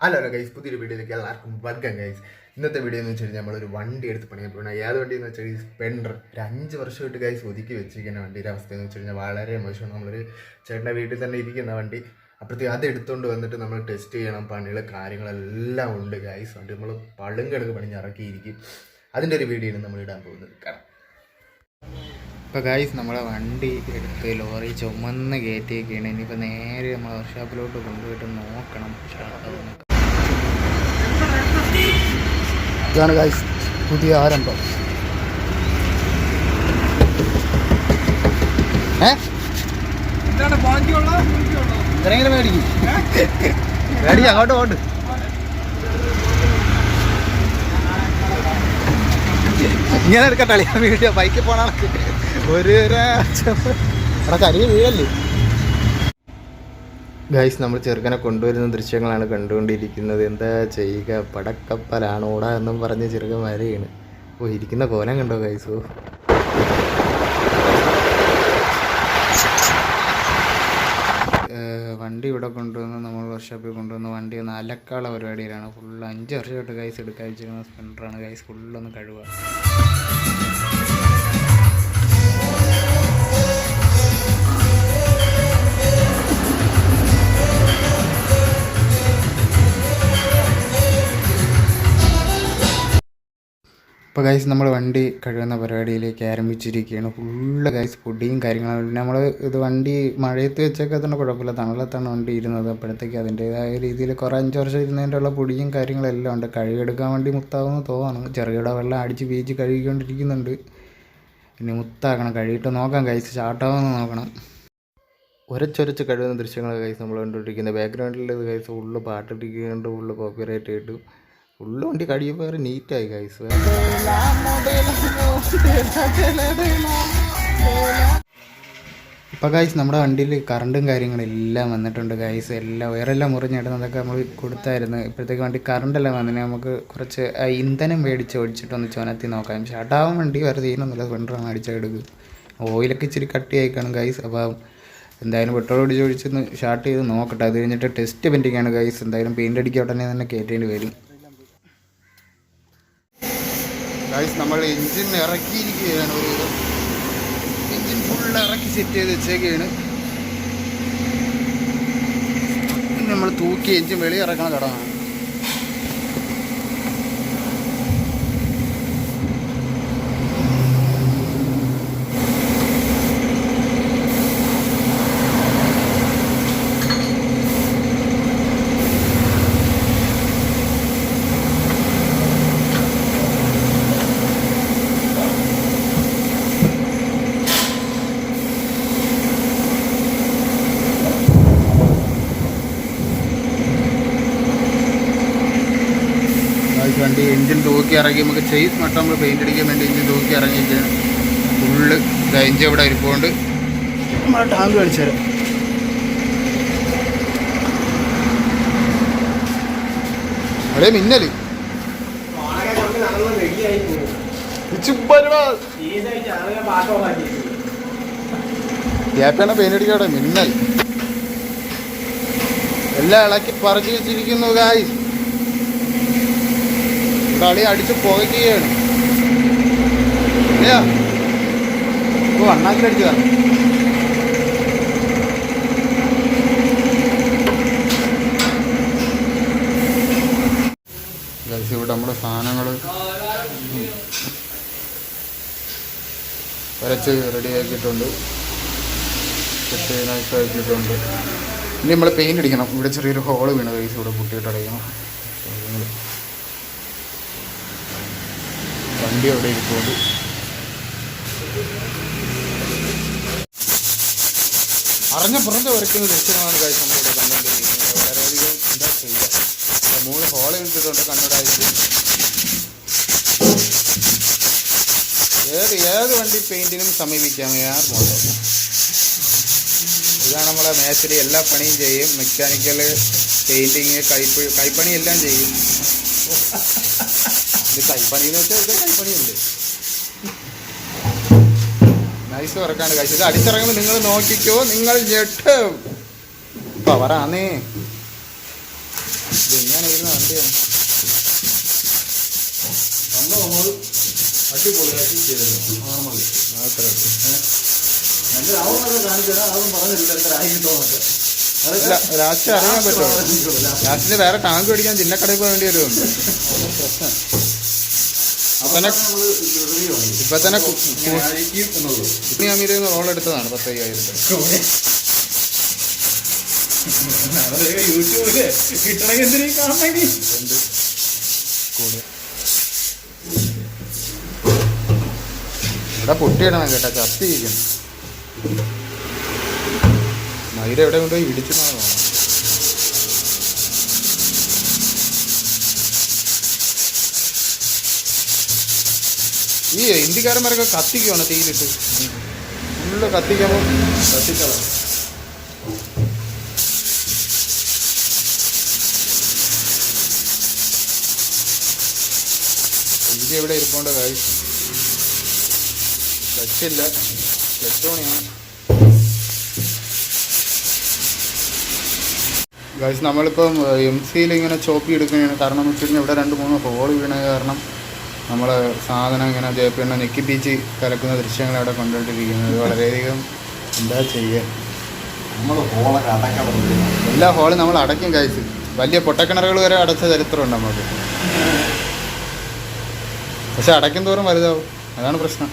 Hello guys, പുതിയൊരു വീഡിയോയിലേക്ക് എല്ലാവർക്കും വെൽക്കം ഗൈസ്. ഇന്നത്തെ വീഡിയോ എന്ന് വെച്ച് കഴിഞ്ഞാൽ നമ്മളൊരു വണ്ടി എടുത്ത് പണിയാൻ പോകണം. ഏത് വണ്ടി എന്ന് വെച്ചാൽ ഈ സ്പ്ലെൻഡർ. ഒരു 5 വർഷമായിട്ട് ഗൈസ് ഒതുക്കി വെച്ചിരിക്കുന്ന വണ്ടിയുടെ അവസ്ഥ എന്ന് വെച്ച് കഴിഞ്ഞാൽ വളരെ മോശമാണ്. നമ്മളൊരു ചേട്ടൻ്റെ വീട്ടിൽ തന്നെ ഇരിക്കുന്ന വണ്ടി, അപ്പോഴത്തേക്ക് അത് എടുത്തുകൊണ്ട് വന്നിട്ട് നമ്മൾ ടെസ്റ്റ് ചെയ്യണം. പണികൾ കാര്യങ്ങളെല്ലാം ഉണ്ട് ഗൈസ്. വണ്ടി നമ്മൾ പളുങ്കടക്ക് പണിഞ്ഞിറക്കിയിരിക്കും. അതിൻ്റെ ഒരു വീഡിയോ ആണ് നമ്മൾ ഇടാൻ പോകുന്നത്. കാരണം ഇപ്പോൾ ഗൈസ് നമ്മളെ വണ്ടി എടുത്ത് ലോറി ചുമന്ന് കയറ്റിയൊക്കെയാണ്. ഇനിയിപ്പോൾ നേരെ നമ്മൾ വർക്ക്ഷോപ്പിലോട്ട് കൊണ്ടുപോയിട്ട് നോക്കണം. ഇതാണ് ഗൈസ് പുതിയ ആരംഭം. ഇതെങ്ങനെ മേടിക്കും? മേടിക്കും, അങ്ങോട്ട് പോണ്ട്. ഇങ്ങനെ എടുക്കട്ടേ വീഡിയോ. ബൈക്കിൽ പോണ ഒരു കരിയ വീഴല്ലേ ഗൈസ്. നമ്മൾ ചെറുക്കനെ കൊണ്ടുവരുന്ന ദൃശ്യങ്ങളാണ് കണ്ടുകൊണ്ടിരിക്കുന്നത്. എന്താ ചെയ്യുക, പടക്കപ്പലാണ് ഓടാ എന്നും പറഞ്ഞ് ചെറുക്കൻ വരെയാണ്. ഓ, ഇരിക്കുന്ന കോലം കണ്ടോ ഗൈസോ. വണ്ടി ഇവിടെ കൊണ്ടുവന്ന് നമ്മൾ വർക്ക്ഷോപ്പിൽ കൊണ്ടുവന്ന് വണ്ടി ഒന്ന് അലക്കാനുള്ള പരിപാടിയിലാണ്. ഫുള്ള് 5 വർഷമായിട്ട് ഗൈസ് എടുക്കാൻ വെച്ചിരിക്കുന്ന സ്പ്ലെൻഡറാണ് ഗൈസ്. ഫുള്ളൊന്ന് കഴുകുക. ഇപ്പോൾ ഗൈസ് നമ്മൾ വണ്ടി കഴുകുന്ന പരിപാടിയിലേക്ക് ആരംഭിച്ചിരിക്കുകയാണ്. ഫുള്ള് ഗൈസ് പൊടിയും കാര്യങ്ങളും. നമ്മൾ ഇത് വണ്ടി മഴയത്ത് വെച്ചൊക്കെ തന്നെ കുഴപ്പമില്ല, തണലത്താണ് വണ്ടി ഇരുന്നത്. അപ്പോഴത്തേക്ക് അതിൻ്റേതായ രീതിയിൽ കുറേ 5 വർഷം ഇരുന്നതിൻ്റെ ഉള്ള പൊടിയും കാര്യങ്ങളെല്ലാം ഉണ്ട്. കഴുകിയെടുക്കാൻ വേണ്ടി മുത്താവുമെന്ന് തോന്നുന്നു. ചെറുകിട വെള്ളം അടിച്ച് വീച്ച് കഴുകിക്കൊണ്ടിരിക്കുന്നുണ്ട്. ഇനി മുത്താക്കണം, കഴുകിയിട്ട് നോക്കാം ഗൈസ്. സ്റ്റാർട്ടാവുമെന്ന് നോക്കണം. ഒരച്ചൊരച്ച് കഴുകുന്ന ദൃശ്യങ്ങൾ ഗൈസ് നമ്മൾ കണ്ടുകൊണ്ടിരിക്കുന്നത്. ബാക്ക്ഗ്രൗണ്ടിൽ ഗൈസ് ഫുള്ള് പാട്ടിട്ടിരിക്കുന്നുണ്ട്. ഫുള്ള് കോപ്പിറൈറ്റ് ആയിട്ട് ഫുള്ള് വണ്ടി കഴിയുമ്പോൾ വേറെ നീറ്റായി ഗൈസ്. ഇപ്പോൾ ഗൈസ് നമ്മുടെ വണ്ടിയിൽ കറണ്ടും കാര്യങ്ങളെല്ലാം വന്നിട്ടുണ്ട് ഗൈസ്. എല്ലാം വയറെല്ലാം മുറിഞ്ഞിടുന്നതൊക്കെ നമ്മൾ കൊടുത്തായിരുന്നു. ഇപ്പോഴത്തേക്ക് വണ്ടി കറണ്ടെല്ലാം വന്നതിന് നമുക്ക് കുറച്ച് ഇന്ധനം മേടിച്ച് ഓടിച്ചിട്ടൊന്ന് ചുനത്തി നോക്കാം. ഷാട്ടാവാൻ വണ്ടി വേറെ ചെയ്യുന്നൊന്നുമില്ല, സ്പ്ലെൻഡറാണ് അടിച്ചെടുക്കുക. ഓയിലൊക്കെ ഇച്ചിരി കട്ടിയായി കാണും ഗൈസ്. അപ്പോൾ എന്തായാലും പെട്രോൾ ഒടിച്ചൊന്ന് ഷാർട്ട് ചെയ്ത് നോക്കട്ടെ. അത് കഴിഞ്ഞിട്ട് ടെസ്റ്റ് പെൻഡിങ്ങാണ് ഗൈസ്. എന്തായാലും പെയിൻ്റ് അടിക്കുക ഉടനെ തന്നെ കയറ്റേണ്ടി വരും ഗൈസ്. നമ്മൾ എൻജിൻ ഇറക്കിയിരിക്കുകയാണ്. ഒരു എൻജിൻ ഫുള്ള് ഇറക്കി സെറ്റ് ചെയ്ത് വെച്ചേക്കുകയാണ്. നമ്മൾ തൂക്കി എൻജിൻ വെളിയിൽ ഇറക്കണ കടമാണ്. വണ്ടി എൻജിൻ തൂക്കി ഇറങ്ങി നമുക്ക് ചെയ്സ് മട്ടം നമ്മൾ പെയിൻ്റ് അടിക്കാൻ വേണ്ടി എൻജിൻ തൂക്കി ഇറങ്ങിയിട്ട് ഫുള്ള് എൻജിൻ ഇവിടെ ഇരിപ്പുകൊണ്ട് നമ്മളെ ടാങ്ക് കാണിച്ചു തരാം. അവിടെ മിന്നല് ഗ്യാപ്പാണ് പെയിൻ്റ് അടിക്കാടെ. മിന്നൽ എല്ലാം ഇളക്കി പറിച്ചു വെച്ചിരിക്കുന്നു ഗായ്സ്. കളി അടിച്ച് പുകയ്ക്കുകയാണ്. ഓ, അണ്ണാക്കിലടിച്ചതാ. ഇവിടെ നമ്മുടെ സാധനങ്ങൾ വരച്ച് റെഡിയാക്കിയിട്ടുണ്ട്, സെറ്റ് നൈസാക്കിയിട്ടുണ്ട്. ഇനി നമ്മൾ പെയിൻ്റ് അടിക്കണം. ഇവിടെ ചെറിയൊരു ഹോള് വീണ് കൈസ്, ഇവിടെ പൊട്ടിയിട്ട് അടയ്ക്കണം. വണ്ടി അവിടെ ഇരിക്കുന്നുണ്ട്. അറിഞ്ഞ പുറത്ത് വരയ്ക്കുന്ന ദൃശ്യമാണ് കാഴ്ച നമ്മളിവിടെ കണ്ടുകൊണ്ടിരിക്കുന്നത്. വളരെയധികം എന്താ ചെയ്യുക, 3 ഹോള് ഇട്ടിട്ടുണ്ട് കണ്ണടായിട്ട്. ഏത് വണ്ടി പെയിൻറ്റിനും സമീപിക്കാം. മോഡൽ ഇതാണ് നമ്മളെ മേസ്ത്രി. എല്ലാ പണിയും ചെയ്യും. മെക്കാനിക്കൽ, പെയിൻറ്റിങ്, കൈപ്പണി എല്ലാം ചെയ്യും. ഇത് കൈപ്പണി എന്ന് വെച്ചാൽ ഇത് കൈപ്പണിയുണ്ട്. നൈസ് വർക്കാണ് കാഴ്ച. ഇത് അടിച്ചിറങ്ങുമ്പോൾ നിങ്ങൾ നോക്കിക്കോ, നിങ്ങൾ ഞെട്ടും. പവറാന്നേ. ഇത് എങ്ങനെ വരുന്ന വണ്ടിയാണ് നമ്മൾ അടിപൊളിയാക്കി ചെയ്തിരുന്നു നോർമൽ മാത്രമേ ഉള്ളൂ. എൻ്റെ ആവുന്നതൊക്കെ കാണിച്ചാൽ അതൊന്നും പറഞ്ഞില്ല എത്ര ആയിട്ടോന്നൊക്കെ ലാസ്റ്റ് അറിയാൻ പറ്റുമോ? ലാസ്റ്റിൽ വേറെ ടാങ്ക് മേടിക്കാൻ ജില്ലക്കടയിൽ പോയി വേണ്ടി വരുമോ? പ്രശ്നം ഇപ്പൊ തന്നെ ഇപ്പം ഞാൻ ഇരുന്ന് റോൾ എടുത്തതാണ് 10,000. യൂട്യൂബില് കിട്ടണമെങ്കിൽ എന്തിനീ കാണണമെങ്കിൽ ഇവിടെ പൊട്ടിയിടണം കേട്ടോ, ചത്തിരിക്കണം. മയില് എവിടെ കൊണ്ടുപോയി ഇടിച്ചെന്നാണ് തോന്നുന്നത്. ഈ ഹിന്ദിക്കാരന്മാരൊക്കെ കത്തിക്കുവാണ് തീയിലിട്ട്, ഫുള്ള് കത്തിക്കുമ്പോൾ കത്തിക്കളാം. എനിക്ക് ഇവിടെ ഇരിപ്പുണ്ട് കായ്, ക്ലച്ചില്ല, ക്ലച്ച് പണിയാണ് ഗൈസ്. നമ്മളിപ്പം MC-യിൽ ഇങ്ങനെ ചോപ്പി എടുക്കുകയാണ്. കാരണം എന്ന് വെച്ച് കഴിഞ്ഞാൽ ഇവിടെ 2-3 ഹോൾ വീണ കാരണം നമ്മൾ സാധനം ഇങ്ങനെ JP ഞെക്കിപ്പിച്ച് കലക്കുന്ന ദൃശ്യങ്ങൾ അവിടെ കണ്ടുകൊണ്ടിരിക്കുന്നത്. വളരെയധികം എന്താ ചെയ്യുക, നമ്മൾ ഹോളൊക്കെ അടക്കാൻ പറ്റില്ല. എല്ലാ ഹോളും നമ്മൾ അടയ്ക്കും ഗൈസ്. വലിയ പൊട്ടക്കിണറുകൾ വരെ അടച്ച ചരിത്രമുണ്ട് നമുക്ക്. പക്ഷെ അടയ്ക്കും തോറും വലുതാവും, അതാണ് പ്രശ്നം.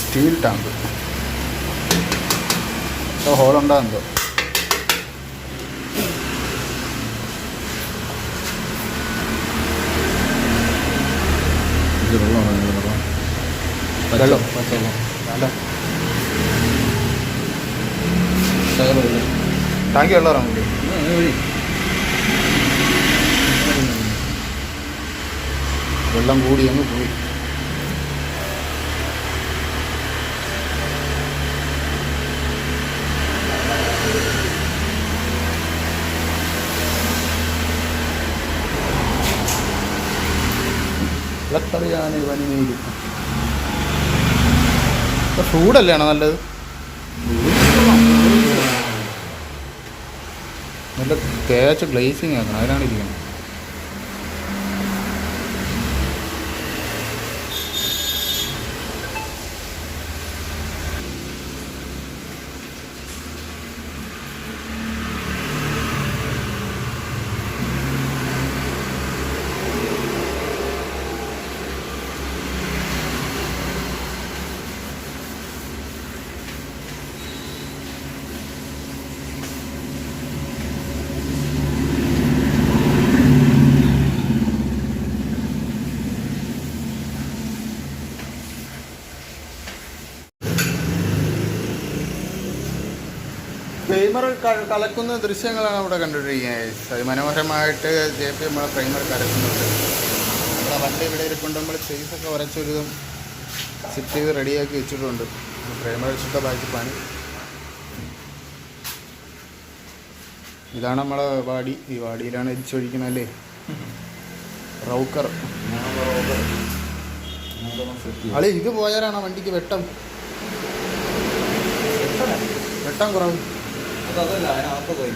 സ്റ്റീൽ ടാങ്ക് ഹോളുണ്ടോ എന്തോ. വെള്ളം ടാങ്കി വെള്ളം ഇറങ്ങും. വെള്ളം കൂടി അങ്ങ് പോയി. ഇളക്കളിയാണ് വനിമയിൽ. ഇപ്പം ചൂടല്ലേ ആണോ നല്ലത്? നല്ല തേച്ച് ഗ്ലേസിങ് ആക്കണം, അതിനാണ് ഇരിക്കുന്നത്. പ്രൈമർ കലക്കുന്ന ദൃശ്യങ്ങളാണ് ഇവിടെ കണ്ടുകൊണ്ടിരിക്കുന്നത്. അതിമനോഹരമായിട്ട് JP നമ്മളെ പ്രൈമർ കലക്കുന്നുണ്ട്. നമ്മുടെ വണ്ടി ഇവിടെ ഇരിക്കൊണ്ട് നമ്മൾ സ്പേസൊക്കെ ഉരച്ചൊരുതും സെറ്റ് ചെയ്ത് റെഡിയാക്കി വെച്ചിട്ടുണ്ട്. പ്രൈമർ വെച്ചിട്ട് ബാക്കി പണി. ഇതാണ് നമ്മളെ വാടി. ഈ വാടിയിലാണ് എരിച്ചൊഴിക്കണല്ലേ റൗക്കർ. അളി ഇത് പോയാലാണോ വണ്ടിക്ക് വെട്ടം കുറവ്? അതല്ല, അതിനകത്ത് പോയി.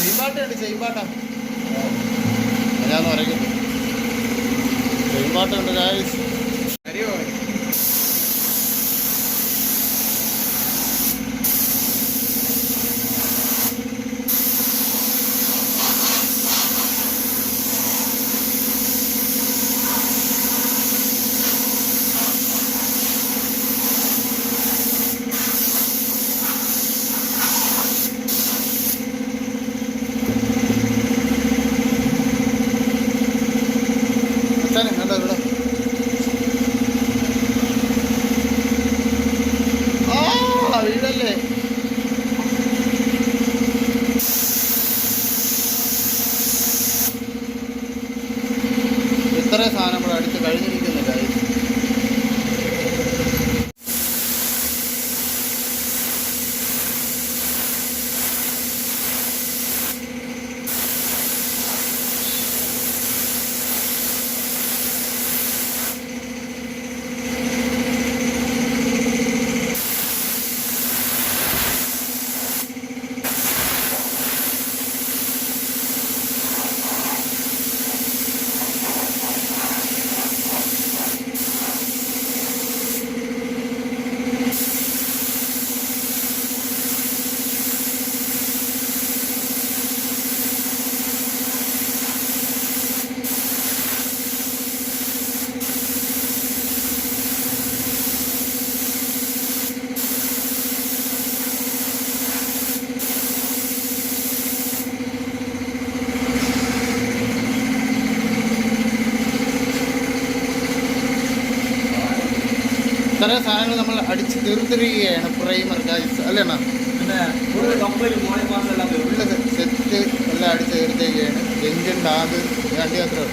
ചെയ്യുമ്പാട്ടുണ്ട് ചെയ്യുമ്പാട്ടാ ഞാന്ന് പറയുന്നു ചെയ്യുമ്പാട്ടുണ്ട് ഗായ്സ്. എന്താ ഇവിടെ വീടല്ലേ ഇത്ര സാധനം നമ്മൾ അടിച്ച് കഴിഞ്ഞിരിക്കുന്നില്ല. ഇത്ര സാധനങ്ങൾ നമ്മൾ അടിച്ച് തീർത്തിരിക്കുകയാണ്. പ്രൈമർ ഗൈസ് അല്ലേണ്ണ ഫുള്ള് സെറ്റ് എല്ലാം അടിച്ച് തീർത്തിരിക്കുകയാണ്. എഞ്ചിൻ ടാഗ് വണ്ടി അത്ര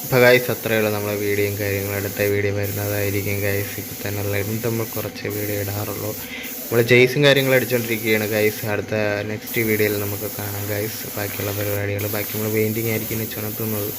അപ്പോൾ ഗൈസ് അത്രയേ ഉള്ളൂ നമ്മളെ വീഡിയോയും കാര്യങ്ങളും. അടുത്ത വീഡിയോ വരുന്നതായിരിക്കും ഗൈസ്. ഇപ്പോൾ തന്നെ ഉള്ളതും നമ്മൾ കുറച്ച് വീഡിയോ ഇടാറുള്ളൂ. നമ്മൾ ജെയ്സും കാര്യങ്ങളും അടിച്ചുകൊണ്ടിരിക്കുകയാണ് ഗൈസ്. അടുത്ത നെക്സ്റ്റ് വീഡിയോയിൽ നമുക്ക് കാണാം ഗൈസ്. ബാക്കിയുള്ള പരിപാടികൾ ബാക്കി നമ്മൾ പെയിൻറ്റിങ് ആയിരിക്കും ചുമത്തുന്നത്.